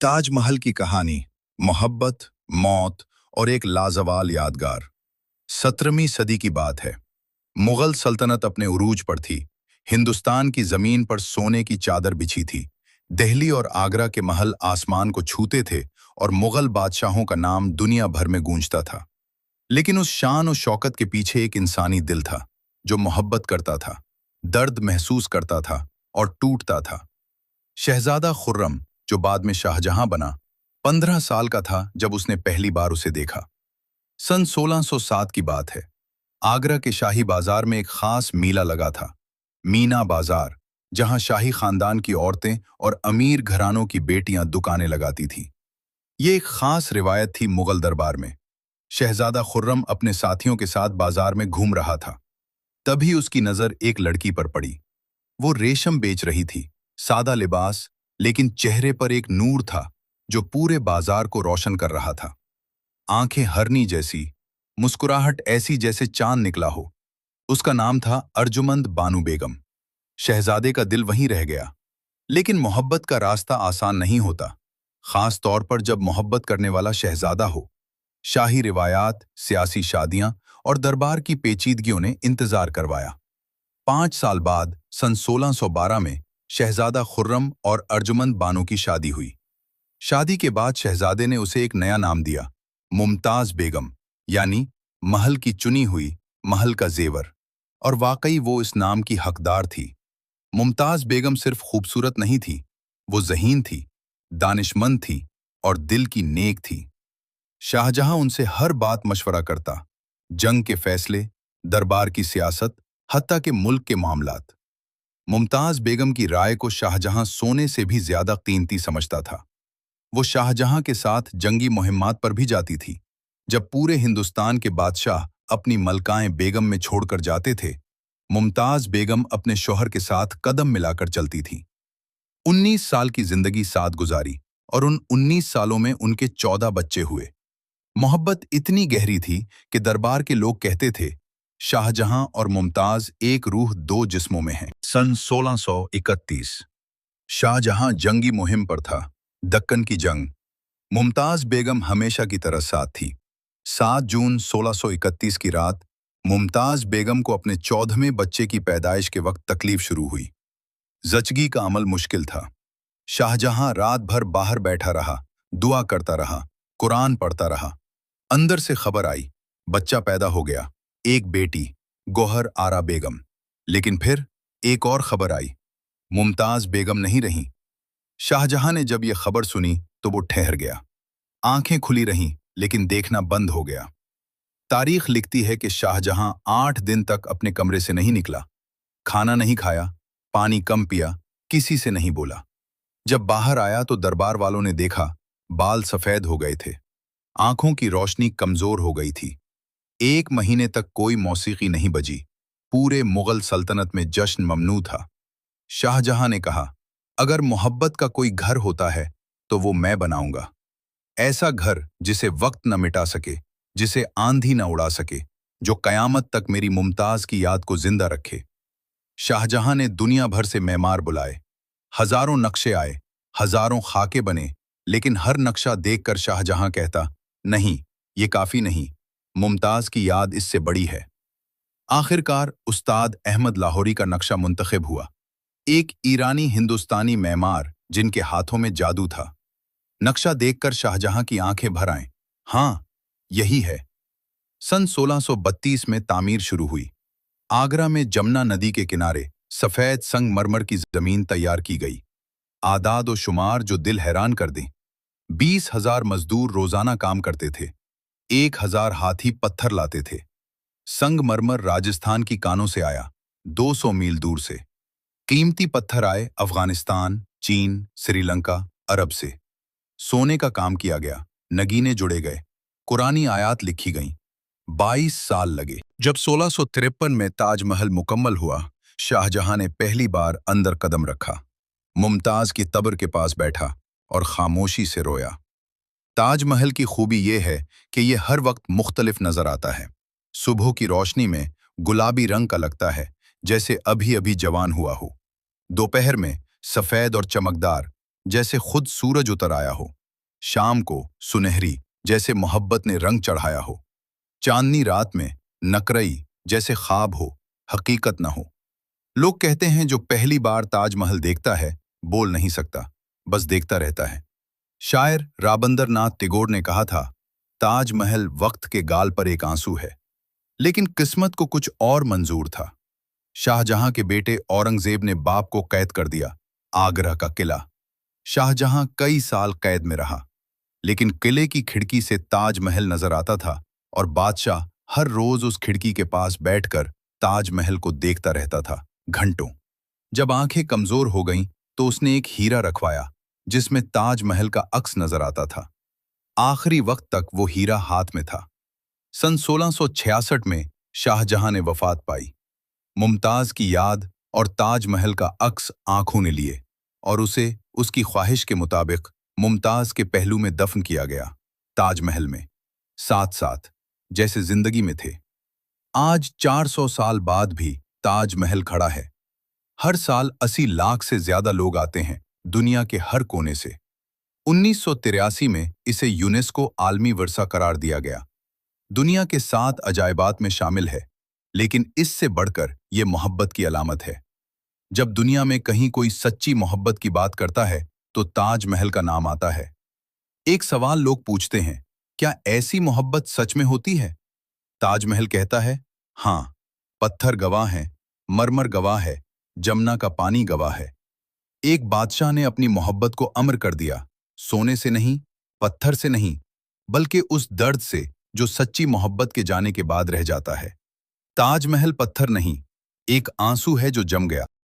ताजमहल की कहानी, मोहब्बत, मौत और एक लाजवाल यादगार। 17वीं सदी की बात है। मुगल सल्तनत अपने उरूज पर थी। हिंदुस्तान की जमीन पर सोने की चादर बिछी थी। दिल्ली और आगरा के महल आसमान को छूते थे और मुगल बादशाहों का नाम दुनिया भर में गूंजता था। लेकिन उस शान और शौकत के पीछे एक इंसानी दिल था, जो मोहब्बत करता था, दर्द महसूस करता था और टूटता था। शहजादा खुर्रम, जो बाद में शाहजहां बना, 15 साल का था जब उसने पहली बार उसे देखा। सन 1607 की बात है। आगरा के शाही बाजार में एक खास मेला लगा था, मीना बाजार, जहां शाही खानदान की औरतें और अमीर घरानों की बेटियां दुकानें लगाती थीं। ये एक खास रिवायत थी मुगल दरबार में। शहजादा खुर्रम अपने साथियों के साथ बाजार में घूम रहा था। तभी उसकी नजर एक लड़की पर पड़ी। वो रेशम बेच रही थी, सादा लिबास, लेकिन चेहरे पर एक नूर था जो पूरे बाजार को रोशन कर रहा था। आंखें हरनी जैसी, मुस्कुराहट ऐसी जैसे चांद निकला हो। उसका नाम था अर्जुमंद बानु बेगम। शहजादे का दिल वहीं रह गया। लेकिन मोहब्बत का रास्ता आसान नहीं होता, खास तौर पर जब मोहब्बत करने वाला शहजादा हो। शाही रिवायात, सियासी शादियां और दरबार की पेचीदगियों ने इंतजार करवाया। 5 साल बाद सन 1612 में शहजादा खुर्रम और अर्जुमंद बानो की शादी हुई। शादी के बाद शहजादे ने उसे एक नया नाम दिया, मुमताज बेगम, यानी महल की चुनी हुई, महल का जेवर। और वाकई वो इस नाम की हकदार थी। मुमताज बेगम सिर्फ खूबसूरत नहीं थी, वो ज़हीन थी, दानिशमंद थी और दिल की नेक थी। शाहजहां उनसे हर बात मशवरा करता, जंग के फैसले, दरबार की सियासत, हत्ता के मुल्क के मामलात। मुमताज बेगम की राय को शाहजहां सोने से भी ज्यादा कीमती समझता था। वो शाहजहां के साथ जंगी मुहिम्मात पर भी जाती थी। जब पूरे हिंदुस्तान के बादशाह अपनी मलकाएं बेगम में छोड़कर जाते थे, मुमताज बेगम अपने शौहर के साथ कदम मिलाकर चलती थी। 19 साल की जिंदगी साथ गुजारी और उन 19 सालों में उनके 14 बच्चे हुए। मोहब्बत इतनी गहरी थी कि दरबार के लोग कहते थे, शाहजहां और मुमताज एक रूह दो जिस्मों में हैं। सन 1631 शाहजहां जंगी मुहिम पर था, दक्कन की जंग। मुमताज बेगम हमेशा की तरह साथ थी। 7 जून 1631 की रात मुमताज बेगम को अपने 14वें बच्चे की पैदाइश के वक्त तकलीफ शुरू हुई। जचगी का अमल मुश्किल था। शाहजहां रात भर बाहर बैठा रहा, दुआ करता रहा, कुरान पढ़ता रहा। अंदर से खबर आई, बच्चा पैदा हो गया, एक बेटी, गौहर आरा बेगम। लेकिन फिर एक और खबर आई, मुमताज बेगम नहीं रहीं। शाहजहां ने जब यह खबर सुनी तो वो ठहर गया। आंखें खुली रहीं, लेकिन देखना बंद हो गया। तारीख लिखती है कि शाहजहां 8 दिन तक अपने कमरे से नहीं निकला, खाना नहीं खाया, पानी कम पिया, किसी से नहीं बोला। जब बाहर आया तो दरबार वालों ने देखा, बाल सफेद हो गए थे, आंखों की रोशनी कमजोर हो गई थी। 1 महीने तक कोई मौसीकी नहीं बजी। पूरे मुगल सल्तनत में जश्न ममनू था। शाहजहां ने कहा, अगर मोहब्बत का कोई घर होता है तो वो मैं बनाऊंगा। ऐसा घर जिसे वक्त न मिटा सके, जिसे आंधी न उड़ा सके, जो कयामत तक मेरी मुमताज की याद को जिंदा रखे। शाहजहां ने दुनिया भर से मेमार बुलाए। हजारों नक्शे आए, हजारों खाके बने, लेकिन हर नक्शा देखकर शाहजहां कहता, नहीं, ये काफी नहीं, मुमताज की याद इससे बड़ी है। आखिरकार उस्ताद अहमद लाहौरी का नक्शा मुंतखब हुआ, एक ईरानी हिंदुस्तानी मेमार जिनके हाथों में जादू था। नक्शा देखकर शाहजहां की आंखें भर आईं। हाँ, यही है। सन 1632 में तामीर शुरू हुई। आगरा में जमुना नदी के किनारे सफेद संगमरमर की जमीन तैयार की गई। आदाद और शुमार जो दिल हैरान कर दें। 20,000 मजदूर रोजाना काम करते थे। 1,000 हाथी पत्थर लाते थे। संगमरमर राजस्थान की कानों से आया, 200 मील दूर से। कीमती पत्थर आए अफगानिस्तान, चीन, श्रीलंका, अरब से। सोने का काम किया गया, नगीने जुड़े गए, कुरानी आयात लिखी गईं। 22 साल लगे। जब 1653 में ताजमहल मुकम्मल हुआ, शाहजहां ने पहली बार अंदर कदम रखा। मुमताज की कब्र के पास बैठा और खामोशी से रोया। ताजमहल की खूबी यह है कि यह हर वक्त मुख्तलिफ नजर आता है। सुबह की रोशनी में गुलाबी रंग का लगता है, जैसे अभी अभी जवान हुआ हो। दोपहर में सफेद और चमकदार, जैसे खुद सूरज उतर आया हो, शाम को सुनहरी जैसे मोहब्बत ने रंग चढ़ाया हो, चांदनी रात में नकरई जैसे ख्वाब हो, हकीकत न हो। लोग कहते हैं जो पहली बार ताजमहल देखता है बोल नहीं सकता, बस देखता रहता है। शायर राबंद्रनाथ टैगोर ने कहा था, ताजमहल वक्त के गाल पर एक आंसू है। लेकिन किस्मत को कुछ और मंजूर था। शाहजहां के बेटे औरंगजेब ने बाप को कैद कर दिया, आगरा का किला। शाहजहां कई साल कैद में रहा, लेकिन किले की खिड़की से ताजमहल नजर आता था और बादशाह हर रोज उस खिड़की के पास बैठकर ताजमहल को देखता रहता था, घंटों। जब आंखें कमजोर हो गईं, तो उसने एक हीरा रखवाया जिसमें ताजमहल का अक्स नजर आता था। आखिरी वक्त तक वो हीरा हाथ में था। सन 1666 में शाहजहां ने वफात पाई। मुमताज की याद और ताजमहल का अक्स आंखों ने लिए और उसे उसकी ख्वाहिश के मुताबिक मुमताज के पहलू में दफन किया गया, ताजमहल में, साथ साथ जैसे जिंदगी में थे। आज 400 साल बाद भी ताजमहल खड़ा है। हर साल 80 लाख से ज्यादा लोग आते हैं, दुनिया के हर कोने से। 1983 में इसे यूनेस्को आलमी विरसा करार दिया गया। दुनिया के 7 अजायबात में शामिल है, लेकिन इससे बढ़कर ये मोहब्बत की अलामत है। जब दुनिया में कहीं कोई सच्ची मोहब्बत की बात करता है, तो ताजमहल का नाम आता है। एक सवाल लोग पूछते हैं, क्या ऐसी मोहब्बत सच में होती है? ताजमहल कहता है, हाँ, पत्थर गवाह हैं, मरमर गवाह है, जमुना का पानी गवाह है। एक बादशाह ने अपनी मोहब्बत को अमर कर दिया, सोने से नहीं, पत्थर से नहीं, बल्कि उस दर्द से जो सच्ची मोहब्बत के जाने के बाद रह जाता है। ताजमहल पत्थर नहीं, एक आंसू है जो जम गया।